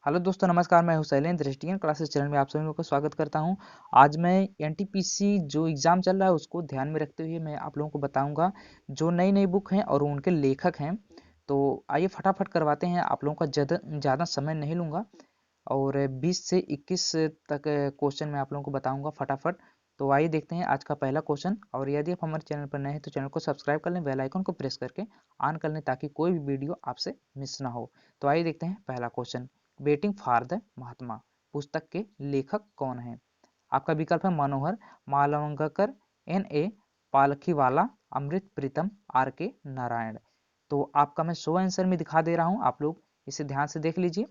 Hello दोस्तों, नमस्कार। मैं हूं शैलेंद्र दृष्टिगत क्लासेस चैनल में आप सभी लोगों का स्वागत करता हूं। आज मैं एनटीपीसी जो एग्ज़ाम चल रहा है उसको ध्यान में रखते हुए मैं आप लोगों को बताऊंगा जो नई नई बुक हैं और उनके लेखक हैं। तो आइए फटाफट करवाते हैं, आप लोगों का ज़्यादा समय नहीं लूँगा और 20 से 21 तक क्वेश्चन मैं आप लोगों को बताऊंगा फटाफट। तो आइए देखते हैं आज का पहला क्वेश्चन। और यदि आप हमारे चैनल पर नए हैं तो चैनल को सब्सक्राइब कर लें, बेल आइकन को प्रेस करके ऑन कर लें ताकि कोई भी वीडियो आपसे मिस ना हो। तो आइए देखते हैं पहला क्वेश्चन। वेटिंग फॉर द महात्मा पुस्तक के लेखक कौन हैं? आपका विकल्प है मनोहर मालवंगकर, N.A. पालखीवाला, अमृत प्रीतम, R.K. नारायण। तो आपका मैं शो आंसर में दिखा दे रहा हूँ, आप लोग इसे ध्यान से देख लीजिए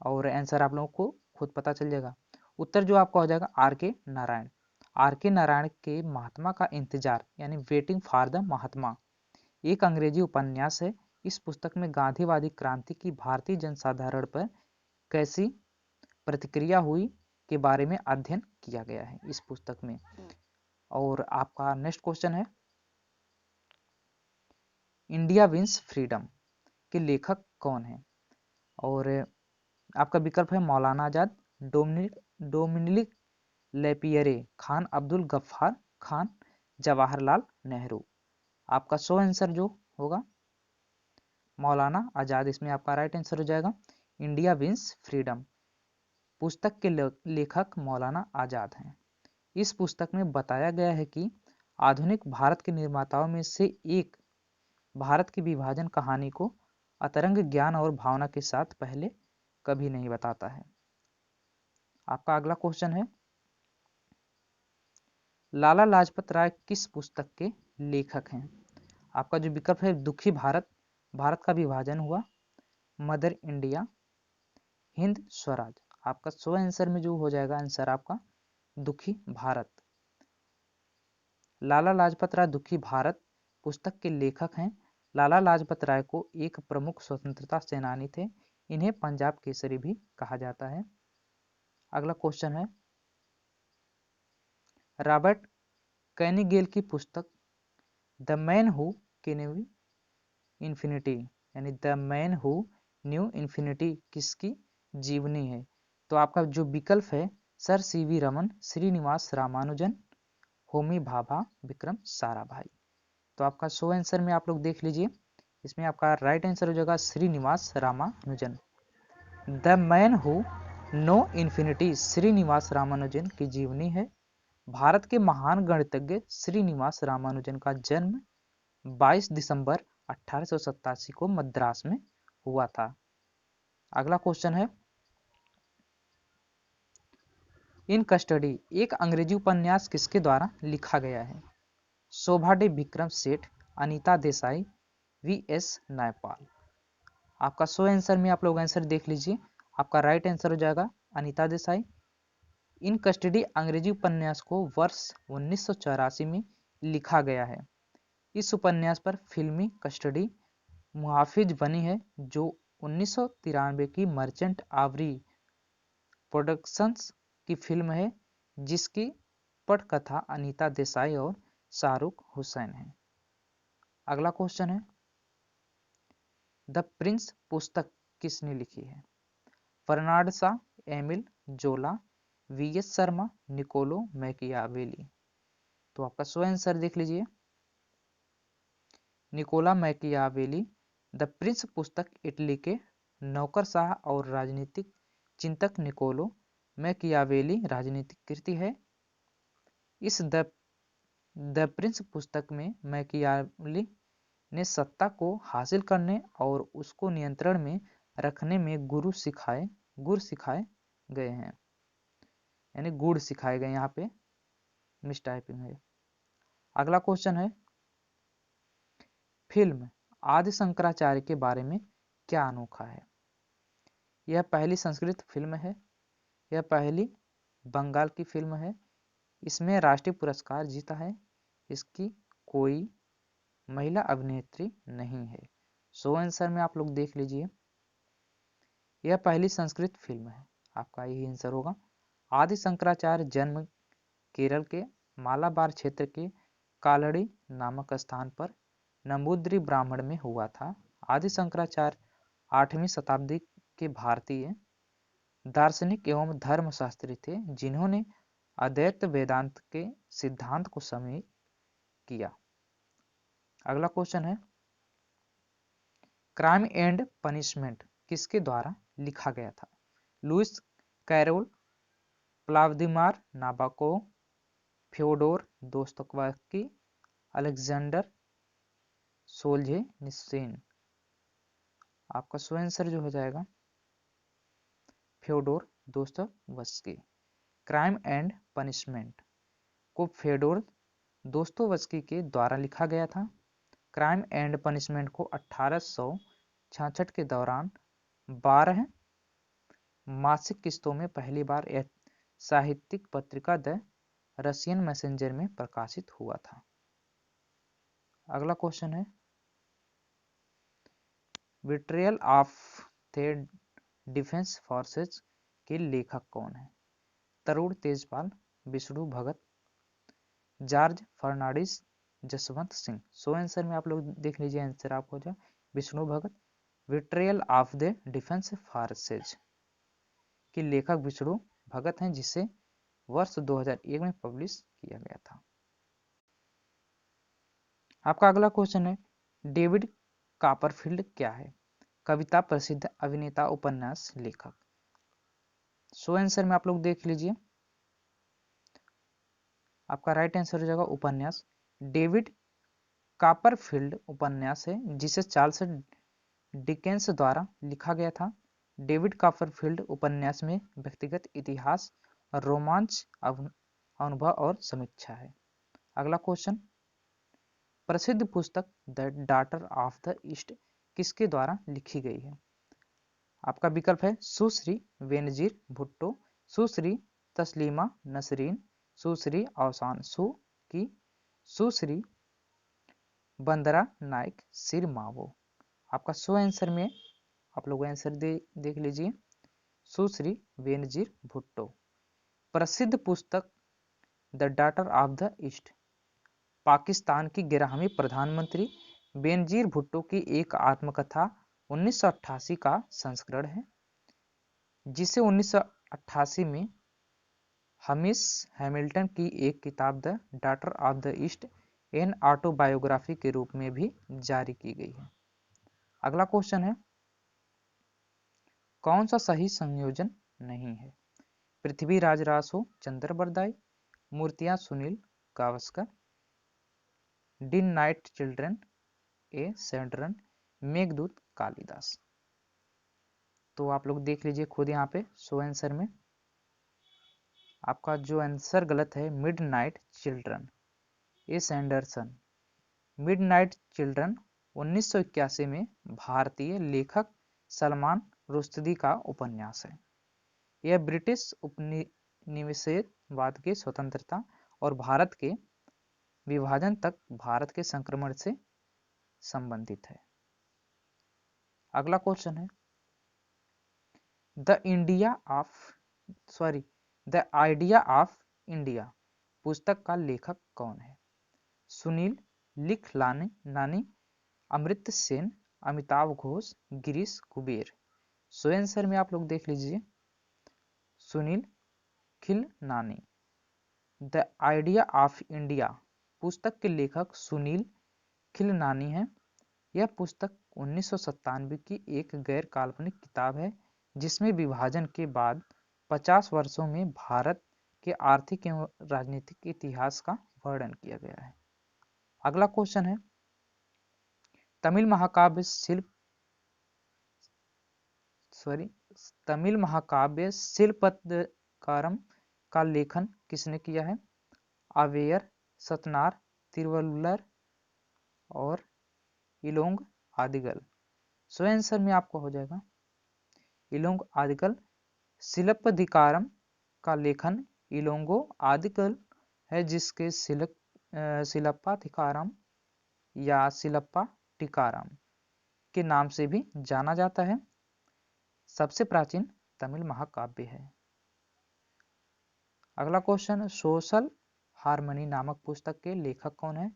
और आंसर आप लोगों को खुद पता चल जाएगा। उत्तर जो आपका हो जाएगा R.K. नारायण। R.K. नारायण के महात्मा का इंतजार यानी वेटिंग फॉर द महात्मा एक अंग्रेजी उपन्यास है। इस पुस्तक में गांधीवादी क्रांति की भारतीय जनसाधारण पर कैसी प्रतिक्रिया हुई के बारे में अध्ययन किया गया है इस पुस्तक में। और आपका नेक्स्ट क्वेश्चन है, इंडिया विंस फ्रीडम के लेखक कौन है? और आपका विकल्प है मौलाना आजाद, डोमिनिक लेपियरे, खान अब्दुल गफ्फार खान, जवाहरलाल नेहरू। आपका सो आंसर जो होगा मौलाना आजाद, इसमें आपका राइट आंसर हो जाएगा। इंडिया विंस फ्रीडम पुस्तक के लेखक मौलाना आजाद हैं। इस पुस्तक में बताया गया है कि आधुनिक भारत के निर्माताओं में से एक भारत की विभाजन कहानी को अतरंग ज्ञान और भावना के साथ पहले कभी नहीं बताता है। आपका अगला क्वेश्चन है, लाला लाजपत राय किस पुस्तक के लेखक हैं? आपका जो विकल्प है दुखी भारत, भारत का विभाजन हुआ, मदर इंडिया, हिंद स्वराज। आपका सो आंसर में जो हो जाएगा आंसर आपका दुखी भारत। लाला लाजपत राय दुखी भारत पुस्तक के लेखक हैं। लाला लाजपत राय को एक प्रमुख स्वतंत्रता सेनानी थे। इन्हें पंजाब केसरी भी कहा जाता है। अगला क्वेश्चन है, रॉबर्ट कैनिगेल की पुस्तक the man who knew infinity यानी the man who knew infinity किसकी जीवनी है? तो आपका जो विकल्प है सर सीवी रमन, श्रीनिवास रामानुजन, होमी भाभा, विक्रम साराभाई। तो आपका सो आंसर में आप लोग देख लीजिए, इसमें आपका राइट आंसर हो जाएगा Srinivasa Ramanujan. The man who know infinity Srinivasa Ramanujan की जीवनी है। भारत के महान गणितज्ञ श्रीनिवास रामानुजन का जन्म 22 दिसंबर 1887 को मद्रास में हुआ था। अगला क्वेश्चन है, इन कस्टडी एक अंग्रेजी उपन्यास किसके द्वारा लिखा गया है? शोभा डे विक्रम सेठ, अनीता देसाई, V.S. नायपाल। आपका सो आंसर में आप लोग आंसर देख लीजिए, आपका राइट आंसर हो जाएगा अनीता देसाई। इन कस्टडी अंग्रेजी उपन्यास को वर्ष 1984 में लिखा गया है। इस उपन्यास पर फिल्मी कस्टडी मुहाफिज बनी है जो 1993 की मर्चेंट आवरी प्रोडक्शंस की फिल्म है जिसकी पटकथा अनीता देसाई और शाहरुख हुसैन है। अगला क्वेश्चन है, द प्रिंस पुस्तक किसने लिखी है? फर्नांड सा, Emile Zola, V.S. Sharma, Niccolo Machiavelli. तो आपका सो आंसर देख लीजिए, निकोला मैकियावेली। द प्रिंस पुस्तक इटली के नौकरशाह और राजनीतिक चिंतक निकोलो मैकियावेली राजनीतिक कृति है। इस द प्रिंस पुस्तक में मैकियावेली ने सत्ता को हासिल करने और उसको नियंत्रण में रखने में गुर सिखाए गए हैं, यानी गुड़ सिखाए गए, यहाँ पे मिस टाइपिंग है। अगला क्वेश्चन है, फिल्म आदि शंकराचार्य के बारे में क्या अनोखा है? यह पहली संस्कृत फिल्म है, यह पहली बंगाल की फिल्म है, इसमें राष्ट्रीय पुरस्कार जीता है, इसकी कोई महिला अभिनेत्री नहीं है। सो आंसर में आप लोग देख लीजिए, यह पहली संस्कृत फिल्म है, आपका यही आंसर होगा। आदि शंकराचार्य जन्म केरल के मालाबार क्षेत्र के कालड़ी नामक स्थान पर नंबूद्री ब्राह्मण में हुआ था। आदि शंकराचार्य 8वीं शताब्दी के भारतीय दार्शनिक एवं धर्मशास्त्री थे जिन्होंने अद्वैत वेदांत के सिद्धांत को समेत किया। अगला क्वेश्चन है, क्राइम एंड पनिशमेंट किसके द्वारा लिखा गया था? Lewis Carroll, Vladimir Nabokov, Fyodor Dostoevsky, Alexander Solzhenitsyn. आपका सो आंसर जो हो जाएगा Fyodor Dostoevsky. Crime and punishment को फ्योडोर दोस्तोयेव्स्की के द्वारा लिखा गया था। क्राइम एंड पनिशमेंट को 1866 के दौरान 12 मासिक किस्तों में पहली बार साहित्यिक पत्रिका द रशियन मैसेंजर में प्रकाशित हुआ था। अगला क्वेश्चन है, betrayal of the defence forces के लेखक कौन है? तरुण तेजपाल, विष्णु भगत, जॉर्ज फर्नांडिस, जसवंत सिंह। सो आंसर में आप लोग देख लीजिए, आंसर आपको हो जाए Vishnu Bhagat. Betrayal of the defence forces के लेखक विष्णु भगत हैं, जिसे वर्ष 2001 में पब्लिश किया गया था। आपका अगला क्वेश्चन है, डेविड कॉपरफील्ड क्या है? कविता, प्रसिद्ध अभिनेता, उपन्यास लेखक। सो आंसर में आप लोग देख लीजिए, आपका राइट आंसर हो जाएगा उपन्यास। डेविड कॉपरफील्ड उपन्यास है जिसे चार्ल्स डिकेंस द्वारा लिखा गया था। डेविड कॉपरफील्ड उपन्यास में व्यक्तिगत इतिहास, रोमांच, अनुभव और समीक्षा है। अगला क्वेश्चन, प्रसिद्ध पुस्तक the daughter of the east किसके द्वारा लिखी गई है? आपका विकल्प है सुश्री बेनजीर भुट्टो, सुश्री तस्लीमा नसरीन, सुश्री अहसान की, सुश्री बंदरा नायक सिरमावो। आपका सो आंसर में आप लोग आंसर देख लीजिए, सुश्री बेनजीर भुट्टो। प्रसिद्ध पुस्तक the daughter of the east Pakistan की 11वीं प्रधानमंत्री बेनजीर भुट्टो की एक आत्मकथा 1988 का संस्करण है, जिसे 1988 में हमिश हैमिल्टन की एक किताब the daughter of the east an autobiography के रूप में भी जारी की गई है। अगला क्वेश्चन है, कौन सा सही संयोजन नहीं है? पृथ्वीराज रासो, चंद्र बरदाई, मूर्तियां सुनील गावस्कर, डिन night children A सेंड्रन, Meghdoot Kalidas. तो आप लोग देख लीजिए खुद यहाँ पे सो आंसर में आपका जो आंसर गलत है, mid night children A Sanderson. Mid night children 1981 में भारतीय लेखक सलमान रुश्दी का उपन्यास है। यह ब्रिटिश उपनिवेशवाद के स्वतंत्रता और भारत के विभाजन तक भारत के संक्रमण से संबंधित है। अगला क्वेश्चन है, द आइडिया ऑफ इंडिया पुस्तक का लेखक कौन है? सुनील लिखलानी, अमृत सेन, अमिताभ घोष, गिरीश कुबेर। सो आंसर में आप लोग देख लीजिए, Sunil Khilnani. The idea of India पुस्तक के लेखक सुनील खिलनानी हैं। यह पुस्तक 1997 की एक गैर काल्पनिक किताब है जिसमें विभाजन के बाद 50 वर्षों में भारत के आर्थिक एवं राजनीतिक इतिहास का वर्णन किया गया है। अगला क्वेश्चन है, तमिल महाकाव्य शिल्पकारम का लेखन किसने किया है? अवेयर, सतनार, तिरुवल्लुवर और इलोंग आदिगल। सो आंसर में आपको हो जाएगा इलोंग आदिगल। शिल्पधिकारम का लेखन इलोंगो आदिगल है, जिसके शिल्पाधिकारम या शिल्पा टिकाराम के नाम से भी जाना जाता है। सबसे प्राचीन तमिल महाकाव्य है। अगला क्वेश्चन, सोशल हार्मनी नामक पुस्तक के लेखक कौन है?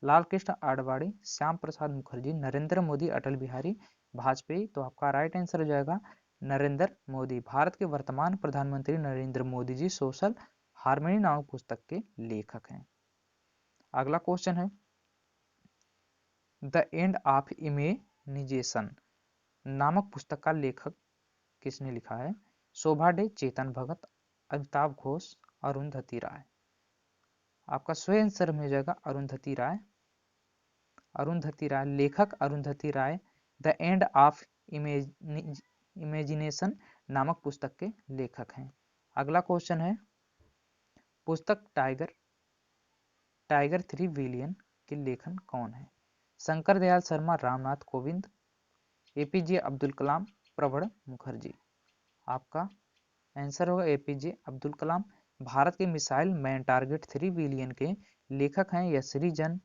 लाल कृष्ण आडवाणी, श्याम प्रसाद मुखर्जी, नरेंद्र मोदी, अटल बिहारी वाजपेयी। तो आपका राइट आंसर हो जाएगा नरेंद्र मोदी। भारत के वर्तमान प्रधानमंत्री नरेंद्र मोदी जी सोशल हार्मनी नामक पुस्तक के लेखक हैं। अगला क्वेश्चन है, द एंड ऑफ इमेजिनेशन नामक पुस्तक का लेखक किसने लिखा है? शोभा डे, चेतन भगत, अमिताभ घोष, अरुंधति राय। आपका सही आंसर में हो जाएगा अरुंधति राय। अरुंधति राय, लेखक अरुंधति राय द एंड ऑफ इमेजिनेशन नामक पुस्तक के लेखक हैं। अगला क्वेश्चन है, पुस्तक टाइगर 3 बिलियन के लेखन कौन है? शंकर दयाल शर्मा, रामनाथ कोविंद, एपीजे अब्दुल कलाम, प्रणब मुखर्जी। आपका आंसर होगा एपीजे अब्दुल कलाम। भारत के मिसाइल मैन टारगेट 3 बिलियन के लेखक हैं। यह सृजन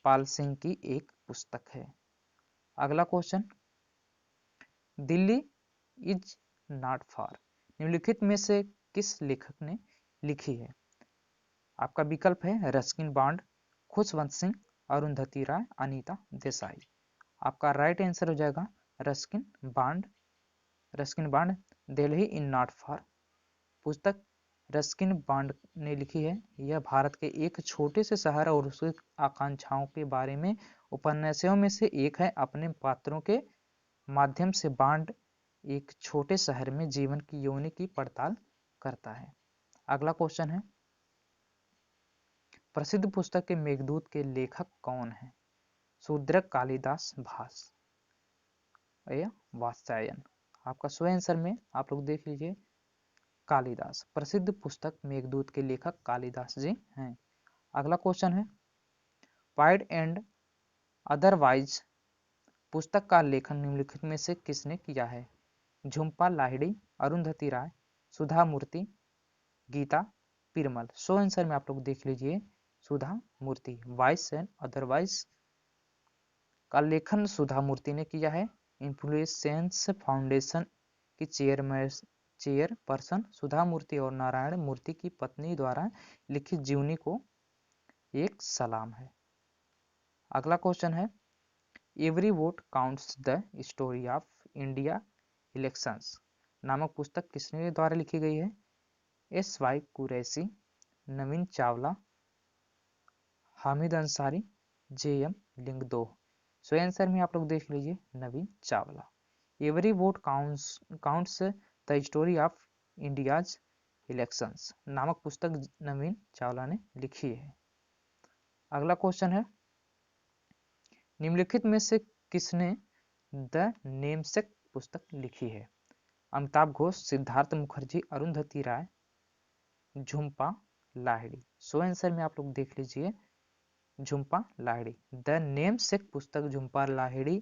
पाल सिंह की एक पुस्तक है। अगला question, Delhi is not far निम्नलिखित में से किस लेखक ने लिखी है? आपका विकल्प है रस्किन बॉन्ड, खुशवंत सिंह, अरुंधति राय, अनीता देसाई। आपका राइट आंसर हो जाएगा Ruskin bond. Ruskin bond, Delhi in not far पुस्तक रस्किन बॉन्ड ने लिखी है। यह भारत के एक छोटे से शहर और उसकी आकांक्षाओं के बारे में उपन्यासों में से एक है। अपने पात्रों के माध्यम से बॉन्ड एक छोटे शहर में जीवन की योनि की पड़ताल करता है। अगला क्वेश्चन है, प्रसिद्ध पुस्तक के मेघदूत के लेखक कौन है? शूद्रक, कालिदास, भास या वात्स्यायन। आपका सही आंसर में आप लोग देख लीजिए कालिदास। प्रसिद्ध पुस्तक मेघदूत के लेखक कालिदास जी हैं। अगला क्वेश्चन है, प्राइड एंड अदरवाइज पुस्तक का लेखन निम्नलिखित में से किसने किया है? झुम्पा लाहिड़ी, अरुंधति राय, सुधा मूर्ति, गीता पिरमल। सो आंसर में आप लोग देख लीजिए सुधा मूर्ति। वाइस एंड अदरवाइज का लेखन सुधा मूर्ति ने किया है। इन्फ्लुएंस फाउंडेशन की चेयरपर्सन सुधा मूर्ति और नारायण मूर्ति की पत्नी द्वारा लिखित जीवनी को एक सलाम है। अगला क्वेश्चन है, every vote counts the story of India elections नामक पुस्तक किसने द्वारा लिखी गई है? SY. Quraishi, Navin Chawla, Hamid Ansari, JM. Lyngdoh. So answer में आप लोग देख लीजिए Navin Chawla. Every vote counts the story of India's elections नामक पुस्तक नवीन चावला ने लिखी है। अगला क्वेश्चन है, निम्नलिखित में से किसने द नेमसेक पुस्तक लिखी है? अमिताभ घोष, सिद्धार्थ मुखर्जी, अरुंधति राय, झुम्पा लाहिड़ी। सो आंसर में आप लोग देख लीजिए झुम्पा लाहिड़ी। द नेमसेक पुस्तक झुम्पा लाहिड़ी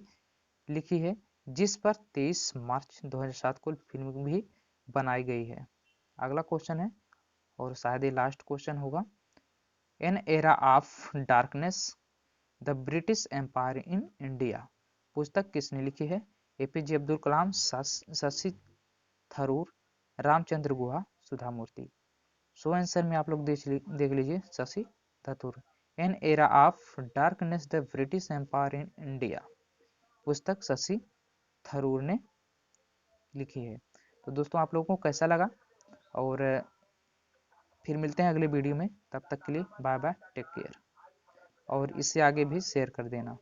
लिखी है, जिस पर 23 मार्च 2007 को फिल्म भी बनाई गई है। अगला क्वेश्चन है और शायद ये लास्ट क्वेश्चन होगा, an era of darkness the British empire in India पुस्तक किसने लिखी है? APJ Abdul Kalam, Shashi Tharoor, Ramachandra Guha, Sudha Murty. So answer में आप लोग देख लीजिए Shashi Tharoor. An era of darkness the British empire in India पुस्तक शशि थरूर ने लिखी है। तो दोस्तों आप लोगों को कैसा लगा, और फिर मिलते हैं अगले वीडियो में। तब तक के लिए बाय बाय, टेक केयर, और इससे आगे भी शेयर कर देना।